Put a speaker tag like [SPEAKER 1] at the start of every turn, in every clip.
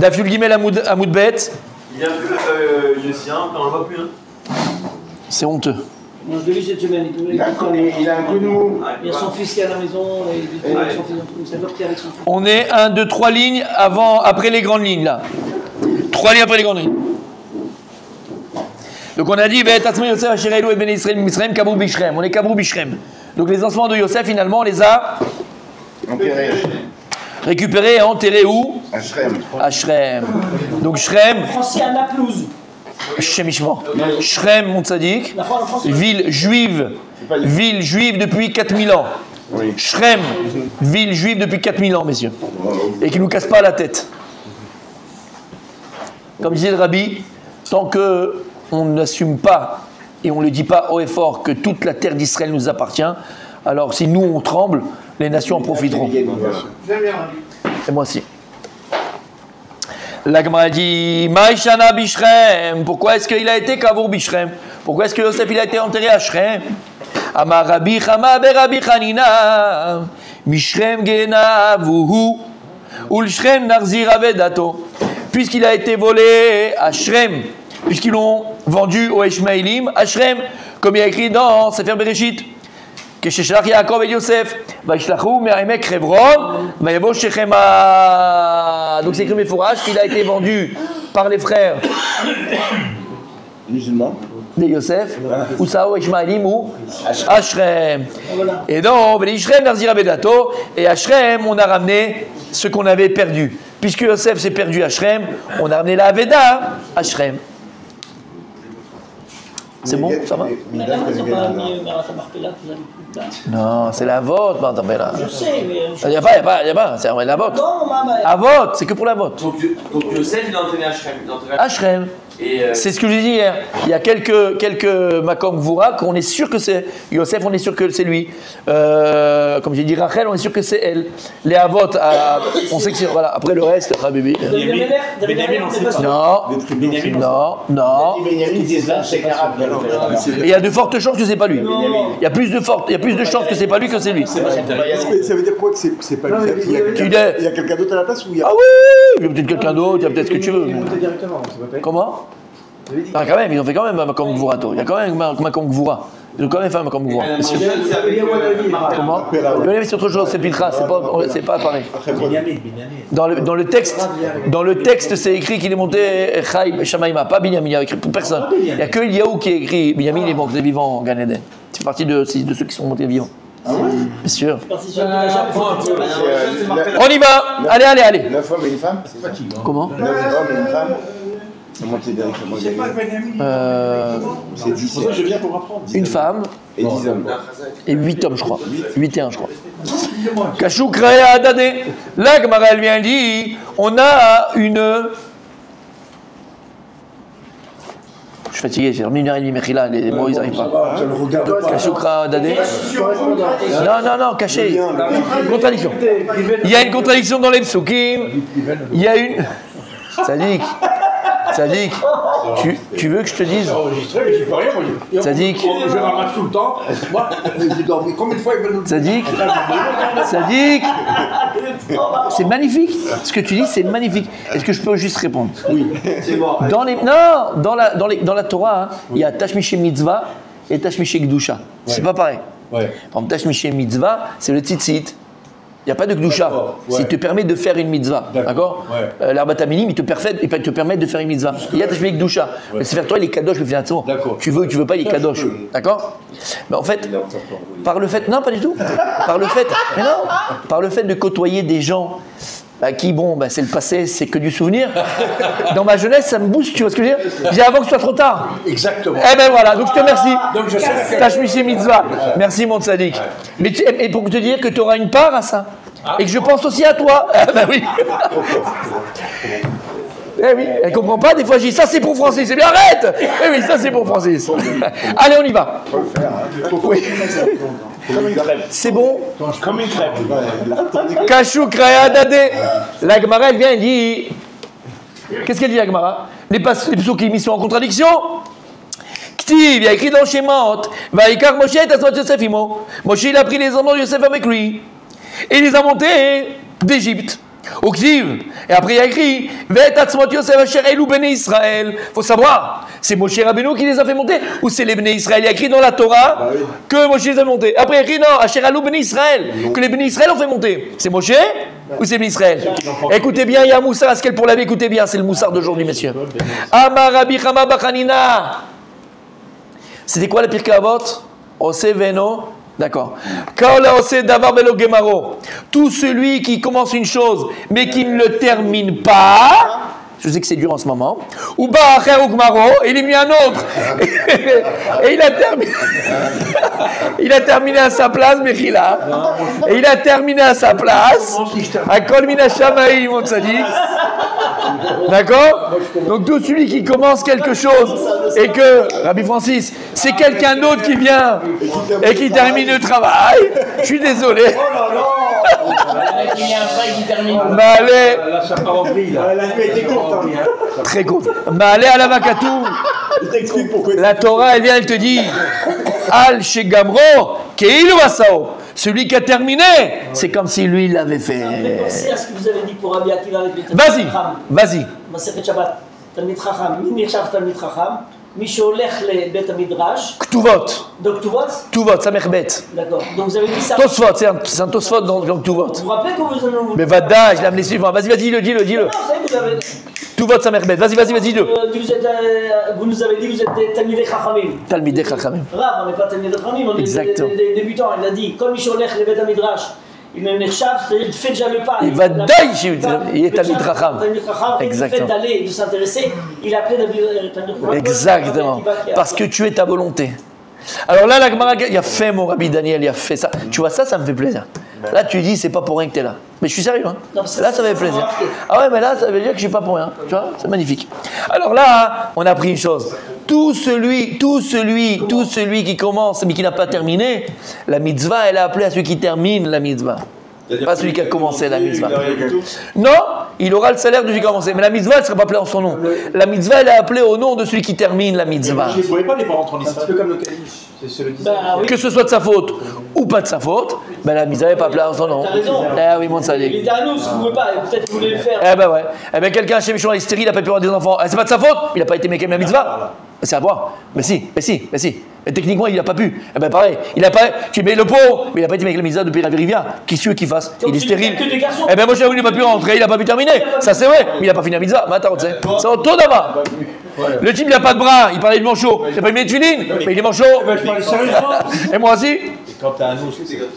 [SPEAKER 1] Dafyul Gimel Amoud Bet.
[SPEAKER 2] Il a vu Yossien, on n'en voit plus. Hein.
[SPEAKER 1] C'est honteux.
[SPEAKER 3] Moi, je l'ai vu cette semaine.
[SPEAKER 4] Il a un genou.
[SPEAKER 3] Il y a son fils qui est à la maison. Il a son fils avec son fils.
[SPEAKER 1] On est 1, 2, 3 lignes après les grandes lignes là. 3 lignes après les grandes lignes. Donc on a dit on est Kabrou Bishrem. Donc les ossements de Yosef finalement on les a récupérés et enterrés où? À Shrem. Donc Shrem.
[SPEAKER 3] Français à Naplouse.
[SPEAKER 1] Shrem, mon tzaddik, ville juive depuis 4000 ans. Shrem, ville juive depuis 4000 ans, messieurs. Et qui ne nous casse pas la tête. Comme disait le rabbi, tant qu'on n'assume pas et on ne le dit pas haut et fort que toute la terre d'Israël nous appartient, alors si nous on tremble, les nations en profiteront. Et moi aussi. La Gemara dit Maïshana Bishrem. Pourquoi est-ce qu'il a été Kavour Bishrem? Pourquoi est-ce que Yosef il a été enterré à Shrem? Amar Rabbi Chama Berabi Chanina Mishrem Genavuhu Ul Shrem Narzir Avedato. Puisqu'il a été volé à Shrem, puisqu'ils l'ont vendu aux Ishmaélim à Shrem, comme il y a écrit dans Sefer Bereshit. כששלח יעקב את יוסף, וישלחו מעמק חברון, ויבוא שכמה. Donc c'est écrit Mefourash qu'il a été vendu par les frères
[SPEAKER 4] musulmans
[SPEAKER 1] de Yosef, ou Sao Ishmaelim ou Ashrem. Et donc, Ishrem Narzir Avedato, et Ashrem, on a ramené ce qu'on avait perdu. Puisque Yosef s'est perdu à Ashrem, on a ramené la Aveda à Ashrem. C'est bon, ça va?
[SPEAKER 3] Mais là, ils n'ont pas mis Marat Marpella, vous avez plus de place.
[SPEAKER 1] Non, c'est la vote, Marat Marpella.
[SPEAKER 3] Je sais, mais.
[SPEAKER 1] Il n'y a pas, c'est la vote.
[SPEAKER 3] Non, maman.
[SPEAKER 1] La vote, c'est que pour la vote.
[SPEAKER 2] Donc Yosef, il a entraîné à Shrem.
[SPEAKER 1] Ashrem. C'est ce que je dis hier. Il y a quelques Makom Gvura qu'on est sûr que c'est Yosef, on est sûr que c'est lui. Comme j'ai dit Rachel, on est sûr que c'est elle. Les Avot, on sait que c'est. Voilà. Après le reste, Habibi. Non. Il y a de fortes chances que c'est pas lui. Il y a plus de chances que c'est pas lui que c'est lui.
[SPEAKER 4] Ça veut dire quoi que c'est pas lui? Il y a quelqu'un d'autre à la place ou il y a...
[SPEAKER 1] Ah oui, il y a peut-être quelqu'un d'autre, il y a peut-être ce que tu veux. Comment? Ah, quand même, ils ont fait quand même un Makom Gvura. Il y a quand même un Makom Gvura. Ils ont quand même fait un Makom Gvura. Comment? Mais c'est autre chose, c'est Pitra, c'est pas pareil. Dans le texte, c'est écrit qu'il est monté Chaim Shamaïma, pas Binyamin, il y a écrit pour personne. Il n'y a que Eliaou qui a écrit Binyamin, il est monté vivant en Gan Eden. C'est partie de ceux qui sont montés vivants.
[SPEAKER 4] Ah ouais?
[SPEAKER 1] Bien sûr.
[SPEAKER 4] On
[SPEAKER 1] y va. Allez.
[SPEAKER 4] 9 hommes et une femme? C'est fatigant.
[SPEAKER 1] Comment?
[SPEAKER 4] 9 hommes et une femme? C'est monté directement. C'est 10. Je viens pour apprendre.
[SPEAKER 1] Une femme.
[SPEAKER 4] Et 10 hommes.
[SPEAKER 1] Et 8 hommes, je crois. 8 et 1, je crois. Kachou Kraya Adade. Là, Gemara, elle vient dit on a une. Je suis fatigué, j'ai dormi 1h30, Mechila, les mots ils n'arrivent pas. Kachou Kraya Adade. Non, caché. Contradiction. Il y a une contradiction dans les psukim. Il y a une. Sadik, tu veux que je te dise?
[SPEAKER 5] Enregistré, mais j'y peux rien, moi.
[SPEAKER 1] Sadik.
[SPEAKER 5] Je ramasse tout le temps. Moi, j'ai dormi combien de fois ils veulent nous...
[SPEAKER 1] Sadik, c'est magnifique. Ce que tu dis, c'est magnifique. Est-ce que je peux juste répondre?
[SPEAKER 4] Oui.
[SPEAKER 2] C'est bon.
[SPEAKER 1] Dans la Torah, il y a Tashmiché Mitzvah et Tashmiché Gdusha. C'est pas pareil.
[SPEAKER 5] Ouais.
[SPEAKER 1] Par exemple, Tashmiché Mitzvah, c'est le tzitzit. Il n'y a pas de Gdusha.
[SPEAKER 5] Ouais.
[SPEAKER 1] Il te permet de faire une mitzvah. D'accord, l'Arbat Aminim, il te permet de faire une mitzvah. Il y a Tashmiché Gdusha. Le Sefer Torah, il est kadosh, le financement. Tu veux ou tu veux pas, il est kadosh. D'accord? Mais en fait, par le fait. Non, pas du tout. Par le fait de côtoyer des gens. Qui, c'est le passé, c'est que du souvenir. Dans ma jeunesse, ça me booste, tu vois ce que je veux dire? J'ai avant que ce soit trop tard.
[SPEAKER 5] Exactement.
[SPEAKER 1] Eh ben voilà, donc je te remercie.
[SPEAKER 5] Donc je sais
[SPEAKER 1] Tashmiché Mitzvah. Merci mon tzaddik. Mais et pour te dire que tu auras une part à ça. Et que je pense aussi à toi. Eh ben oui. Eh oui, elle comprend pas, des fois je dis ça c'est pour Francis, c'est bien, arrête. Eh oui, ça c'est pour Francis. Allez, on y va. Oui. C'est bon.
[SPEAKER 4] Comme une crêpe.
[SPEAKER 1] Kachou Kraya Dade. La Gemara, elle vient, elle dit. Qu'est-ce qu'elle dit, la Gemara? Les psukim, ils sont en contradiction. Ktiv, il y a écrit dans Shemot. Vaikar Moshe et Asot Yosef Imo. Moshe, il a pris les enfants de Yosef avec lui. Et il les a montés d'Égypte. Oktiv. Et après il y a écrit Vet atzmot Yosef asher elu bnei Israël. Faut savoir, c'est Moshe Rabbeinu qui les a fait monter ou c'est les bnei Israël? Il y a écrit dans la Torah que Moshe les a montés. Après il y a écrit non, asher elu bnei Israël, que les bnei Israël ont fait monter. C'est Moshe ou c'est bnei Israël? Écoutez bien, il y a un moussard à ce qu'elle pour la vie. Écoutez bien, c'est le moussard d'aujourd'hui, messieurs. Amar Rabbi Chama Bachanina. C'était quoi la Pirkei Avot? Ose veno. D'accord. Tout celui qui commence une chose mais qui ne le termine pas, je sais que c'est dur en ce moment, ou il est mis un autre et il a terminé à sa place, Mechila, et il a terminé à sa place, à Kol Mina Shamaï, mon tzaddik. D'accord? Donc tout celui qui commence quelque chose et que, Rabbi Francis, c'est quelqu'un d'autre qui vient et qui termine le travail, je suis désolé. Malé, très court. Malé à la Makatou. La Torah, elle vient, elle te dit, Al Shegamro, Keilu Asao. Celui qui a terminé, c'est comme si lui l'avait fait.
[SPEAKER 3] Pensez à ce que vous avez dit pour Rabbi Akiva avec les
[SPEAKER 1] Vas-y, vas-y.
[SPEAKER 3] Masechet Shabbat, Talmid Chacham, mi nirchav Talmid Chacham, mi sheolech lebet hamidrash.
[SPEAKER 1] Ktuvot.
[SPEAKER 3] Donc Ktuvot.
[SPEAKER 1] Ktuvot, ça merbet.
[SPEAKER 3] D'accord. Donc vous avez dit ça.
[SPEAKER 1] Tosfot, c'est un Tosfot dans Ktuvot.
[SPEAKER 3] Vous vous rappelez que vous en avez.
[SPEAKER 1] Mais Vada, je l'ai amené suivant. Vas-y, dis-le.
[SPEAKER 3] Non, vous avez.
[SPEAKER 1] Ktuvot, ça merbet. Vas-y, dis-le.
[SPEAKER 3] Vous nous avez dit que vous êtes des Talmidei Chachamim.
[SPEAKER 1] Talmidei Chachamim.
[SPEAKER 3] Rav, on n'est pas Talmidei Chachamim, on est des débutants. Il a dit, comme mi sheolech lebet hamidrash. Il me nirchav, c'est-à-dire qu'il fait déjà le pas.
[SPEAKER 1] Il va d'ailleurs, il est Talmid Chacham.
[SPEAKER 3] Exactement. Le fait d'aller, de s'intéresser, il a appelé Talmid Chacham.
[SPEAKER 1] Exactement. Parce que tu es ta volonté. Alors là, la Gemara, il a fait mon Rabbi Daniel, il a fait ça. Tu vois, ça me fait plaisir. Là, tu dis, c'est pas pour rien que tu es là. Mais je suis sérieux, hein. Là, ça me fait plaisir. Ah ouais, mais là, ça veut dire que je suis pas pour rien. Tu vois, c'est magnifique. Alors là, on a appris une chose. Tout celui qui commence mais qui n'a pas terminé, la mitzvah, elle est appelée à celui qui termine la mitzvah. Pas celui qui a commencé la mitzvah. Non, il aura le salaire de celui qui a commencé. Mais la mitzvah, elle ne sera pas appelée en son nom. La mitzvah, elle est appelée au nom de celui qui termine la mitzvah.
[SPEAKER 5] Je ne pouvais pas les parents rentrer en Israël. Un petit peu comme le Kaddish. C'est celui qui
[SPEAKER 1] que ce soit de sa faute ou pas de sa faute, ben la mitzvah n'est pas appelée en son nom.
[SPEAKER 3] T'as raison.
[SPEAKER 1] Eh oui, mon sadique.
[SPEAKER 3] Il était à nous, si vous ne pouvez pas, peut-être que vous voulez le faire.
[SPEAKER 1] Eh ben ouais. Eh ben quelqu'un chez Michon est stérile, il n'a pas pu avoir des enfants. Eh, c'est pas de sa faute, il n'a pas été méqué la mitzvah. C'est à voir. Mais si. Mais techniquement, il n'a pas pu. Eh ben pareil, il a pas. Tu mets le pot, mais il n'a pas été méqué la mitzvah depuis la Rivia. Qui tu veux qu'il fasse? Il est stérile. Eh ben moi, je il n'a pas pu rentrer, il n'a pas pu terminer. Ça c'est vrai, mais il n'a pas fini la mitzvah. Mais attends, tu sais. C'est en taux d'avant. Le type, il n'a pas de bras, il parlait de manchot. C'est pas une médecine, mais il est manchot.
[SPEAKER 5] Je parlais sérieusement.
[SPEAKER 1] Et moi aussi.
[SPEAKER 5] Quand t'as un os, c'est comme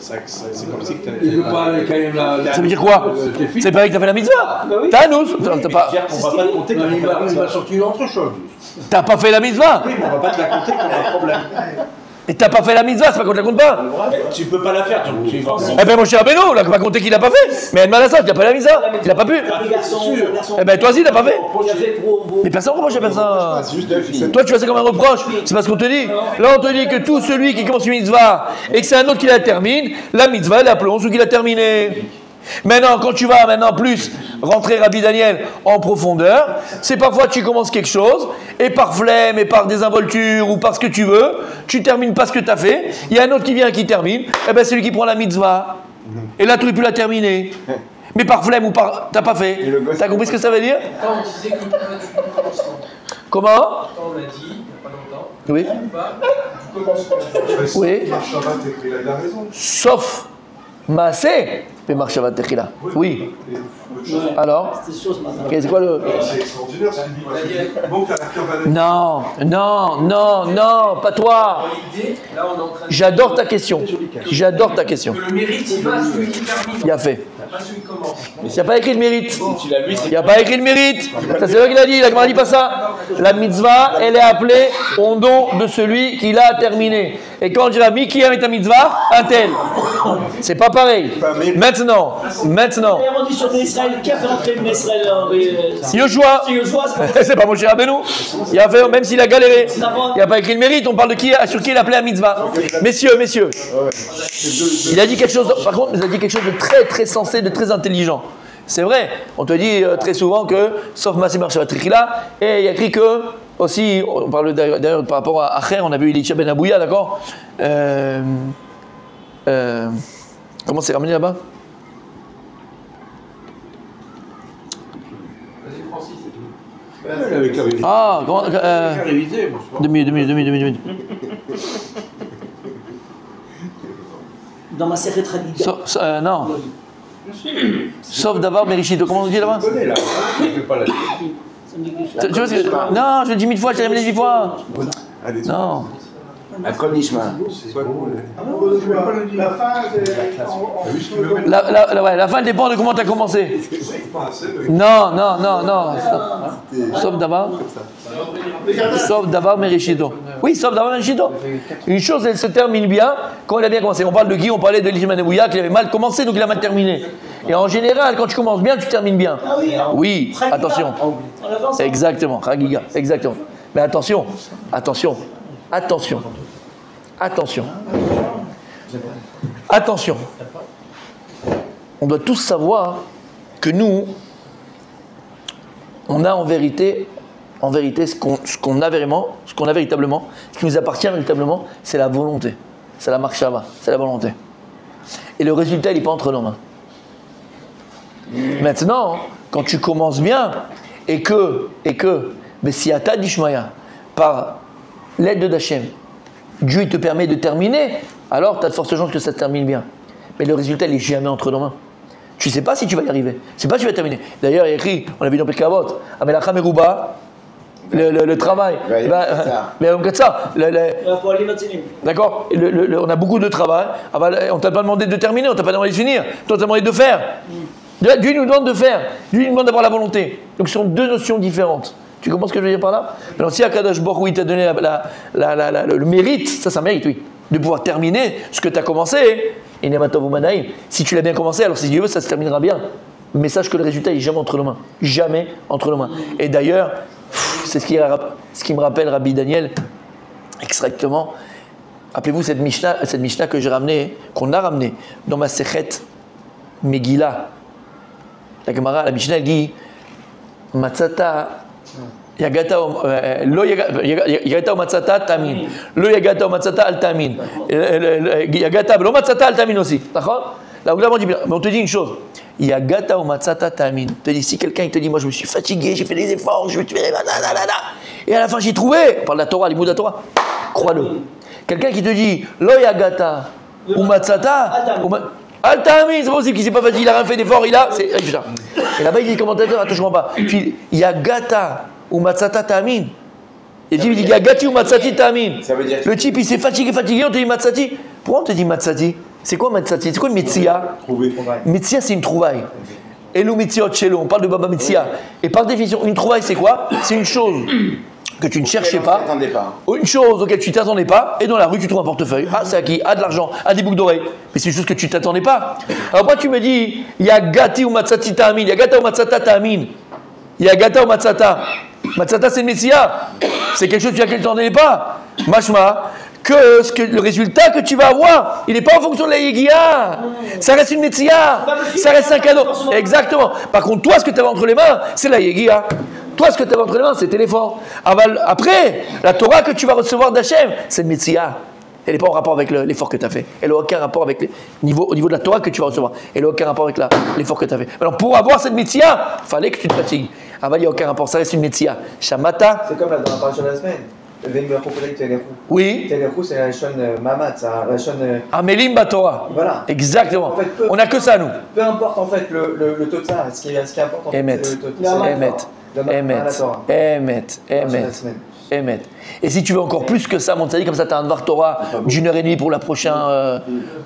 [SPEAKER 5] si que t'as. Il veut pas quand même la.
[SPEAKER 1] Ça veut dire quoi? C'est pas vrai que t'as fait la mitzvah. T'as un os. T'as pas.
[SPEAKER 5] On va pas te compter comme il va sortir autre chose.
[SPEAKER 1] T'as pas fait la mitzvah.
[SPEAKER 5] Oui, mais on va pas te la compter comme un problème.
[SPEAKER 1] Et t'as pas fait la mitzvah, c'est pas qu'on te la compte pas.
[SPEAKER 5] Tu peux pas la faire, donc tu vas.
[SPEAKER 1] Eh ben mon cher Abeno, on l'a pas compté qu'il l'a pas fait. Mais elle m'a la ça, il a pas la mitzvah. Il a pas pu. Eh ben toi aussi t'as pas fait. Mais personne ne reproche à personne. Toi tu fais ça comme un reproche. C'est parce qu'on te dit. Là on te dit que tout celui qui commence une mitzvah et que c'est un autre qui la termine, la mitzvah elle appelons celui qui l'a terminée. Maintenant, quand tu vas plus rentrer, Rabbi Daniel, en profondeur, c'est parfois tu commences quelque chose, et par flemme, et par désinvolture, ou par ce que tu veux, tu termines pas ce que tu as fait, il y a un autre qui vient qui termine, et ben c'est lui qui prend la mitzvah. Et là, tu aurais pu la terminer. Mais par flemme ou par... T'as pas fait. T'as compris ce que ça veut dire?
[SPEAKER 6] Quand on disait que tu commences.
[SPEAKER 1] Comment?
[SPEAKER 6] Quand on l'a dit, il n'y a pas longtemps,
[SPEAKER 1] oui.
[SPEAKER 6] Du commencement.
[SPEAKER 1] Oui. Sauf Maaseh. Mais Marchavat Techila. Oui. Alors c'est quoi le.
[SPEAKER 7] C'est extraordinaire ce qu'il dit.
[SPEAKER 1] Non, pas toi. J'adore ta question.
[SPEAKER 6] Le mérite, il va à celui qui termine.
[SPEAKER 1] Il a fait.
[SPEAKER 6] Pas celui qui commence.
[SPEAKER 1] Il n'y a pas écrit le mérite. Il n'y a pas écrit le mérite. Ça, c'est vrai qu'il a dit. La Gemara dit pas ça. La mitzvah, elle est appelée au nom de celui qui l'a terminé. Et quand on dira Miki avec ta mitzvah, un tel. C'est pas pareil. Maintenant.
[SPEAKER 3] On dit sur Israël, qui a fait rentrer Israël?
[SPEAKER 1] Yoshua. C'est pas mon cher Abeno. Il a fait, même s'il a galéré. Il n'y a pas écrit le mérite. On parle de qui, sur qui il a appelé la mitzvah. Messieurs. Il a dit quelque chose. Par contre, il a dit quelque chose de très très sensé, de très intelligent. C'est vrai. On te dit très souvent que, sauf Maaseh Marchavat Techila, et il y a écrit que aussi, on parle d'ailleurs par rapport à Acher, on a vu Elisha ben Abouya, d'accord. Comment c'est ramené là-bas?
[SPEAKER 7] si, c'est tout.
[SPEAKER 1] Ah, comment.
[SPEAKER 5] révisé, moi.
[SPEAKER 1] 2 minutes.
[SPEAKER 3] Dans ma série Hadida.
[SPEAKER 1] Non. Sauf d'avoir Mérichito. Comment on dit là-bas?
[SPEAKER 5] Je connais là. Je vais pas la dire.
[SPEAKER 1] Tu vois ce que... Non, je le dis 1000 fois, je l'ai répété 10 fois.
[SPEAKER 4] Allez,
[SPEAKER 1] Non.
[SPEAKER 8] Un Konishma.
[SPEAKER 5] La fin, c'est.
[SPEAKER 1] La fin dépend de comment tu as commencé. Non. Sauf d'avoir. Sauf d'avoir Mérichito. Oui, sauf d'avoir Mérichito. Une chose, elle se termine bien quand elle a bien commencé. On parle de Guy, on parlait de Lishman Ebouya qui avait mal commencé, donc il a mal terminé. Et en général, quand tu commences bien, tu termines bien.
[SPEAKER 3] Ah oui, hein.
[SPEAKER 1] Oui, attention.
[SPEAKER 3] On avance.
[SPEAKER 1] Exactement, Ragiga, exactement. Mais attention. On doit tous savoir que nous, on a en vérité ce qu'on a véritablement, ce qui nous appartient véritablement, c'est la volonté. C'est la marshava, c'est la volonté. Et le résultat, il n'est pas entre nos mains. Maintenant, quand tu commences bien, et que, mais si à ta dishmaya, par l'aide de Hachem, Dieu il te permet de terminer, alors tu as de fortes chances que ça se termine bien. Mais le résultat, il n'est jamais entre nos mains. Tu ne sais pas si tu vas y arriver. C'est pas si tu vas terminer. D'ailleurs, il y a écrit, on l'a vu dans Pirkei-Avot, Amelacha Meruba, le travail.
[SPEAKER 8] Ouais,
[SPEAKER 1] mais comme ça, d'accord, on a beaucoup de travail. On t'a pas demandé de terminer, on t'a pas demandé de finir. Toi, on t'a demandé de faire. Dieu nous demande de faire. Dieu nous demande d'avoir la volonté. Donc, ce sont deux notions différentes. Tu comprends ce que je veux dire par là? Alors, si Akadosh Baruch Hu t'a donné le mérite, ça mérite, oui, de pouvoir terminer ce que tu as commencé. Si tu l'as bien commencé, alors si Dieu veut, ça se terminera bien. Mais sache que le résultat n'est jamais entre nos mains. Jamais entre nos mains. Et d'ailleurs, c'est ce qui me rappelle Rabbi Daniel, exactement. Appelez-vous cette Mishnah que j'ai ramenée, qu'on a ramenée dans ma Sechet Megillah. La Gemara, la Mishnah, elle dit Matzata. Yagata o matzata tamin. Lo yagata o matzata al tamin. Yagata lo matzata al tamin aussi. D'accord? Là, on te dit une chose. Yagata o matzata tamin. On te dit, si quelqu'un te dit, moi je me suis fatigué, j'ai fait des efforts, je me suis fait. Et à la fin j'ai trouvé. On parle de la Torah, les mots de la Torah. Crois-le. Quelqu'un qui te dit, lo yagata ou matzata. Al-Tamin, c'est pas possible qu'il s'est pas fatigué, il a rien fait d'effort, il a. Et là-bas, il dit, commentateur, attention pas. Puis, Yagata ou Matzata Tamin. Et il dit, Yagati ou Matzati Tamin. Le type, il s'est fatigué, on te dit Matzati. Pourquoi on te dit Matzati? C'est quoi Matzati? C'est quoi une Metzia? Metzia, c'est une trouvaille. Elo Metziot Shelo, on parle de Baba Metzia. Et par définition, une trouvaille, c'est quoi? C'est une chose que tu ne cherchais pas, une chose auquel tu ne t'attendais pas, et dans la rue tu trouves un portefeuille. Ah, c'est à qui? Ah, de l'argent, ah, des boucles d'oreilles. Mais c'est une chose que tu ne t'attendais pas. Alors après tu me dis, il y a gati ou matzati ta'amin, il y a gata ou matzata ta'amin, il y a gata ou matzata. Matzata c'est le messia, c'est quelque chose que tu ne t'attendais pas. Mashma, que le résultat que tu vas avoir, il n'est pas en fonction de la Yegia. Ça reste une Metsia, ça reste un cadeau. Exactement. Par contre, toi, ce que tu avais entre les mains, c'est la Yegia. Toi, ce que tu avais entre les mains, c'était l'effort. Après, la Torah que tu vas recevoir d'Hachem, c'est une Metsia. Elle n'est pas en rapport avec l'effort que tu as fait. Elle n'a aucun rapport avec au niveau de la Torah que tu vas recevoir. Elle n'a aucun rapport avec l'effort que tu as fait. Alors, pour avoir cette Metsia, il fallait que tu te fatigues. Il n'y a aucun rapport. Ça reste une Metsia. Shamata.
[SPEAKER 9] C'est comme là, dans la paracha de la semaine.
[SPEAKER 1] Oui.
[SPEAKER 9] Telekou, c'est la chaîne Mamat, la chaîne.
[SPEAKER 1] Amélim Batora.
[SPEAKER 9] Voilà.
[SPEAKER 1] Exactement. En fait, on n'a que ça, nous.
[SPEAKER 9] Peu importe en fait le total, ce qui importe en fait, c'est le total.
[SPEAKER 1] Emet. Et si tu veux encore plus que ça, mon tzaddik, comme ça, tu as un Dvar Torah d'1h30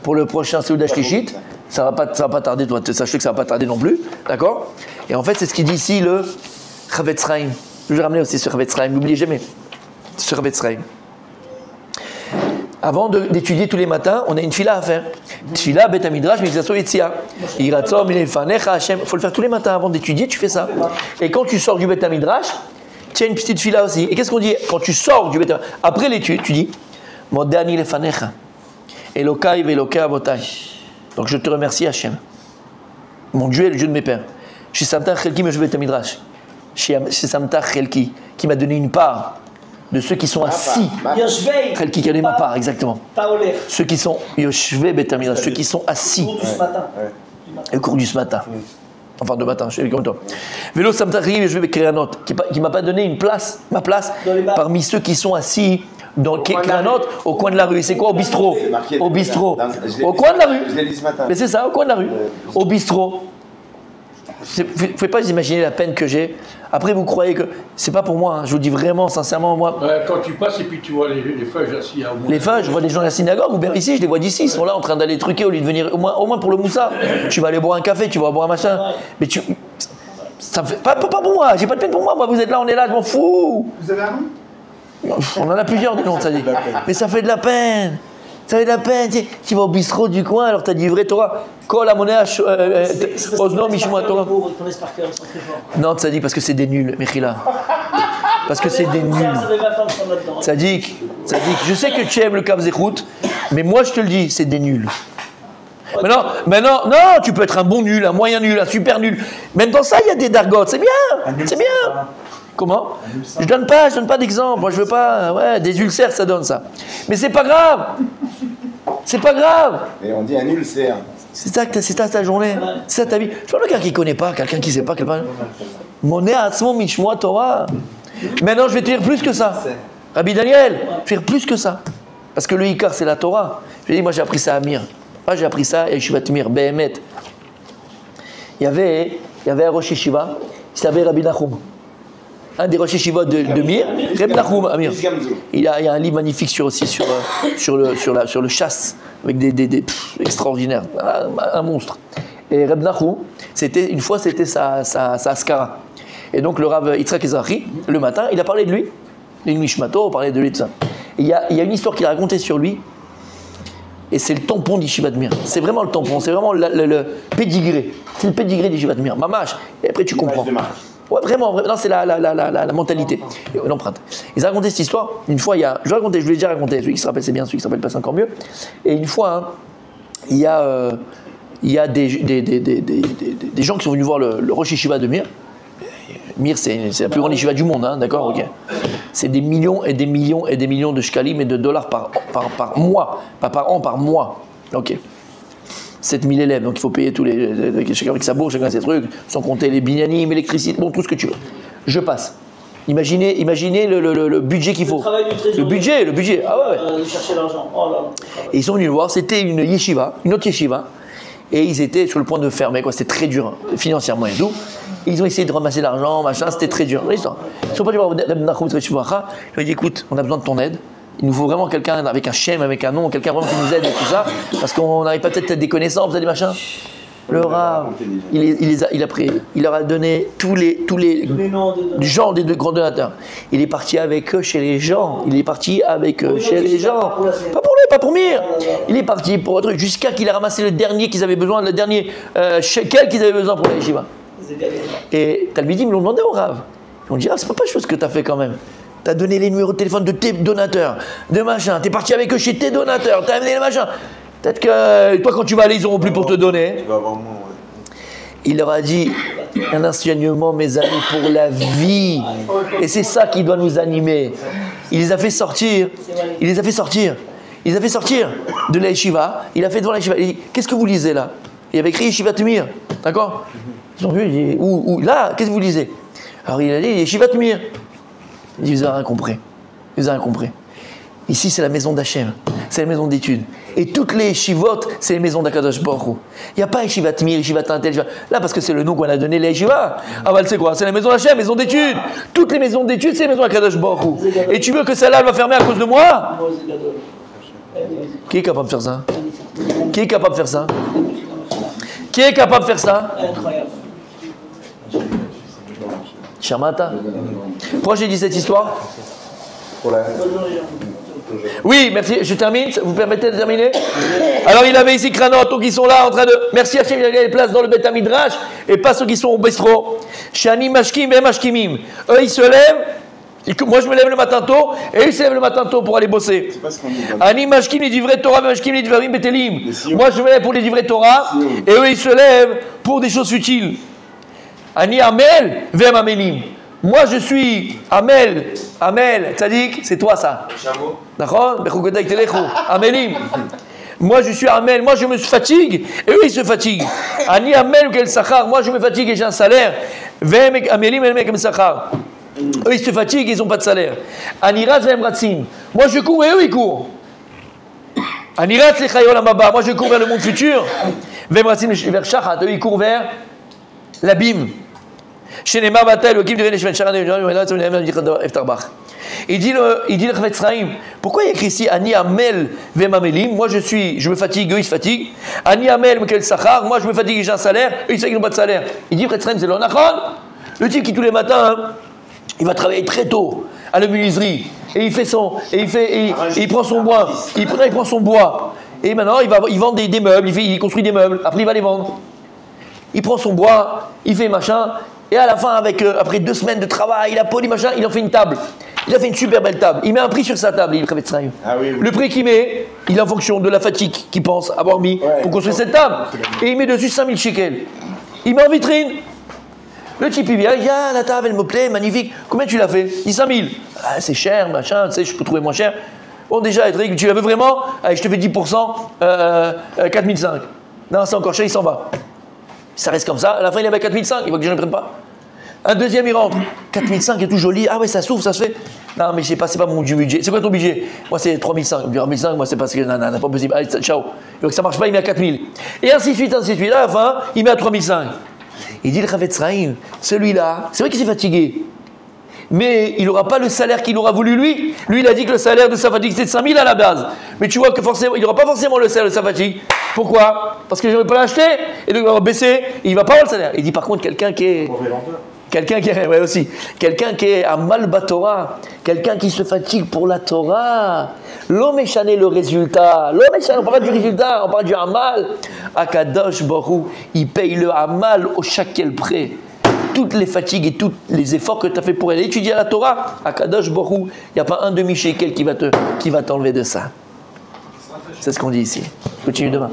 [SPEAKER 1] pour le prochain Seudah Shlichit. Ça va pas tarder, toi. Sachez que ça va pas tarder non plus, d'accord? Et en fait, c'est ce qu'il dit ici le Chavetz Chaim. Je vais ramener aussi ce Chavetz Chaim. N'oubliez jamais. Ce Chavetz Chaim. Avant d'étudier tous les matins, on a une fila à faire. Fila, Bet Hamidrash, Mikzaso Yetzia. Iratzom, Ilefanecha, Hashem. Il faut le faire tous les matins avant d'étudier, tu fais ça. Et quand tu sors du Bet Hamidrash, tu as une petite fila aussi. Et qu'est-ce qu'on dit quand tu sors du Bet Hamidrash? Après l'étude, tu dis Modani Ilefanecha. Elokai velokai avotai. Donc je te remercie, Hashem. Mon Dieu est le Dieu de mes pères. Chez Samtach Chelki, me je Bet Hamidrash. Chez Samtach Chelki, qui m'a donné une part de ceux qui sont assis. Chelki qui a donné ma part, exactement. Ceux qui sont Yoshve Bet Hamidrash, ceux qui sont assis. Le cours du matin. Enfin, de matin, je suis comme toi. Vélo Samtari, je vais créer un autre, qui m'a pas donné une place, ma place, parmi ceux qui sont assis dans Créanote, au coin de la rue. C'est quoi, au bistrot? Au bistrot. Au coin de la rue.
[SPEAKER 4] Je l'ai dit ce matin.
[SPEAKER 1] Mais c'est ça, au coin de la rue. Au bistrot. Vous ne pouvez pas imaginer la peine que j'ai. Après, vous croyez que c'est pas pour moi, hein. Je vous dis vraiment, sincèrement, moi.
[SPEAKER 5] Quand tu passes et puis tu vois les feuilles assis à
[SPEAKER 1] Les feuilles, je vois des gens à la synagogue, ou bien ici, je les vois d'ici, ils sont là en train d'aller truquer au lieu de venir, au moins pour le moussa. Tu vas aller boire un café, tu vas boire un machin. Mais tu. Ça fait. Pas pour moi, j'ai pas de peine pour moi. Moi, vous êtes là, on est là, je m'en fous.
[SPEAKER 4] Vous avez un nom?
[SPEAKER 1] On en a plusieurs des noms, ça dit. Mais ça fait de la peine. Ça fait de la peine. Tu vas au bistrot du coin, alors tu as dit vrai Torah. Kol la monnaie, Osno, Mishma Torah. Non, ça dit parce que c'est des nuls, Mechila. Parce que c'est des nuls. Tzadik, je sais que tu aimes le Kav Zechut, mais moi je te le dis, c'est des nuls. Maintenant, non, tu peux être un bon nul, un moyen nul, un super nul. Même dans ça, il y a des dargotes, c'est bien, c'est bien. Comment? Je donne pas d'exemple. Moi, je veux pas. Ouais, des ulcères, ça donne ça. Mais c'est pas grave. C'est pas grave.
[SPEAKER 4] Et on dit un ulcère.
[SPEAKER 1] C'est ça ta journée. C'est ça ta vie. Je parle de quelqu'un qui connaît pas, quelqu'un qui sait pas. Moné Atzmo Mishmoa Torah. Maintenant, je vais te dire plus que ça. Rabbi Daniel, je vais dire plus que ça. Parce que le Icar, c'est la Torah. Je dis, moi, j'ai appris ça à Mir. Moi, j'ai appris ça et je vais te Mir, Behemet. Il y avait un Rosh Yeshiva, il s'appelait Rabbi Nachum. Un des Rosh Yeshiva de Mir, Reb Nachum Amir. Il y a un livre magnifique sur le chasse, avec des extraordinaires, un monstre. Et Reb Nachum, une fois c'était sa askara. Et donc le Rav Yitzhak Ezrahi, le matin, il a parlé de lui, les Mishmato, on parlait de lui de ça. Et il y a une histoire qu'il a racontée sur lui, et c'est le tampon d'Yeshiva de Mir. C'est vraiment le tampon, c'est vraiment le pédigré. C'est le pédigré d'Yeshiva de Mir, mamash. Et après tu comprends. Ouais, vraiment, non, c'est la mentalité, l'empreinte. Ils ont raconté cette histoire. Une fois, je l'ai déjà raconté, celui qui se rappelle, c'est bien, celui qui se rappelle pas, c'est encore mieux. Et une fois, il y a des gens qui sont venus voir le Rosh Yeshiva de Mir. Mir, c'est la plus grande yeshiva du monde, hein, d'accord, ok. C'est des millions et des millions et des millions de shkalim et de dollars par mois, pas par an, par mois, ok. 7000 élèves, donc il faut payer chacun avec sa bourse, chacun ses trucs, sans compter les binyanim, l'électricité, bon, tout ce que tu veux. Je passe. Imaginez le budget qu'il faut. Le budget, ah ouais.
[SPEAKER 3] Chercher l'argent. Oh là.
[SPEAKER 1] Et ils sont venus le voir, c'était une yeshiva, une autre yeshiva, et ils étaient sur le point de fermer, quoi. C'était très dur, financièrement et tout. Et ils ont essayé de ramasser l'argent, machin, c'était très dur. Ils sont pas venus voir Reb Nachum Tzedek Shuvracha. Ils lui ont dit, écoute, on a besoin de ton aide. Il nous faut vraiment quelqu'un avec un shem, avec un nom, quelqu'un vraiment qui nous aide et tout ça, parce qu'on n'arrive pas peut-être à des connaissances, des machins. Le Rav, il a pris, il leur a donné tous les gens des deux grands donateurs. Il est parti avec eux chez les gens. Chez les gens. Pas pour lui, pas pour Mir. Il est parti pour autre truc, jusqu'à qu'il a ramassé le dernier qu'ils avaient besoin, le dernier shekel qu'ils avaient besoin pour la yeshiva. Et Talmidim, ils l'ont demandé au Rav. Ils ont dit, c'est pas chose que tu as fait quand même. T'as donné les numéros de téléphone de tes donateurs, de machin, t'es parti avec eux chez tes donateurs, t'as amené les machins. Peut-être que toi, quand tu vas aller, ils n'auront plus pour te donner. Il leur a dit un enseignement, mes amis, pour la vie. Et c'est ça qui doit nous animer. Il les a fait sortir. Il les a fait sortir de la yeshiva. Il a fait devant la yeshiva. Il dit, qu'est-ce que vous lisez là? Il avait écrit Yeshiva Mir. D'accord? Ils ont vu, il dit, où là, qu'est-ce que vous lisez? Alors il a dit Yeshiva Mir. Il dit, vous n'avez rien compris. Ici, c'est la maison d'Hachem. C'est la maison d'études. Et toutes les yeshivot, c'est les maisons d'Akadosh Baruch Hu. Il n'y a pas Yeshivat Mir, Yeshivat Intel. Là, parce que c'est le nom qu'on a donné les yeshivas. Ah, bah, c'est quoi? C'est la maison d'Hachem, maison d'études. Toutes les maisons d'études, c'est les maisons d'Akadosh Baruch Hu. Et tu veux que celle-là, elle va fermer à cause de moi? Qui est capable de faire ça? Qui est capable de faire ça?
[SPEAKER 3] Incroyable.
[SPEAKER 1] Shamata. Pourquoi j'ai dit cette histoire? Oui, merci, je termine, vous permettez de terminer? Alors il avait ici Kranot, qui sont là en train de... Merci Hachem, il y a des places dans le Beth Midrash, et pas ceux qui sont au bistrot. Shani Mashkim et Mashkimim. Eux ils se lèvent, moi je me lève le matin tôt, et eux ils se lèvent le matin tôt pour aller bosser. Ani Mashkim les divrei Torah, Mashkim les divravim betelim. Moi je me lève pour les divrei Torah, et eux ils se lèvent pour des choses futiles. Ani Amel, Vem Amelim. Moi je suis Amel, Tzadik, c'est toi ça. D'accord? Amelim. Moi je suis Amel, moi je me fatigue, et eux ils se fatiguent. Ani Amel ou quel Sachar, moi je me fatigue et j'ai un salaire. Vem Amelim et Mekem Sachar. Eux ils se fatiguent et ils n'ont pas de salaire. Aniraz Vem Ratsim, moi je cours et eux ils courent. Aniraz Lechayol Amaba, moi je cours vers le monde futur. Vem Ratsim vers Shachat, eux ils courent vers l'abîme. Chez les Marbatel, le Kim de Reneshven, il dit le Chavetz Chaim, pourquoi il y a écrit ici Ani Amel Vemamelim, moi je me fatigue, eux ils se fatiguent. Ani Amel Mekel Sachar, moi je me fatigue et j'ai un salaire, eux ils savent qu'ils n'ont pas de salaire. Il dit Chavetz Chaim, c'est l'onachon. Le type qui tous les matins, il va travailler très tôt à la menuiserie et il fait il prend son bois, il prend son bois et maintenant il vend des meubles, il construit des meubles, après il va les vendre. Il prend son bois, il fait machin. Et à la fin, après 2 semaines de travail, il a poli, machin, il en fait une table. Il a fait une super belle table. Il met un prix sur sa table, il Chavetz Chaim. Le prix qu'il met, il est en fonction de la fatigue qu'il pense avoir mis pour construire cette table. Et il met dessus 5000 shekels. Il met en vitrine. Le type, il vient, il dit, ah, la table, elle me plaît, magnifique. Combien tu l'as fait? Il dit 5000. Ah, c'est cher, machin, tu sais, je peux trouver moins cher. Bon, déjà, tu la veux vraiment? Allez, je te fais 10%, 4005. Non, c'est encore cher, il s'en va. Ça reste comme ça, à la fin il est à 4005, il voit que les gens ne prennent pas. Un deuxième il rentre, 4005 est tout joli, ah ouais ça s'ouvre, ça se fait. Non mais c'est pas mon budget, c'est quoi ton budget? Moi c'est 3005, 3005, moi c'est parce que non, pas possible, allez ciao. Il voit que ça marche pas, il met à 4000. Et ainsi de suite, à la fin, il met à 3005. Il dit le Chavetz Chaim, celui-là, c'est vrai qu'il s'est fatigué. Mais il n'aura pas le salaire qu'il aura voulu lui. Lui, il a dit que le salaire de sa fatigue, c'est de 5000 à la base. Mais tu vois que forcément, il n'aura pas forcément le salaire de sa fatigue. Pourquoi? Parce que les gens ne veulent pas l'acheter. Et donc, il va baisser. Et il ne va pas avoir le salaire. Il dit par contre, quelqu'un qui est à Malba Torah, quelqu'un qui se fatigue pour la Torah, l'homme échané le résultat. L'homme échané, on parle pas du résultat, on parle du Hamal. Akadosh Baruch, il paye le Hamal au shekel près. Toutes les fatigues et tous les efforts que tu as fait pour aller étudier la Torah, à Kadosh Baruch, il n'y a pas un demi-shekel qui va t'enlever de ça. C'est ce qu'on dit ici. Continue demain.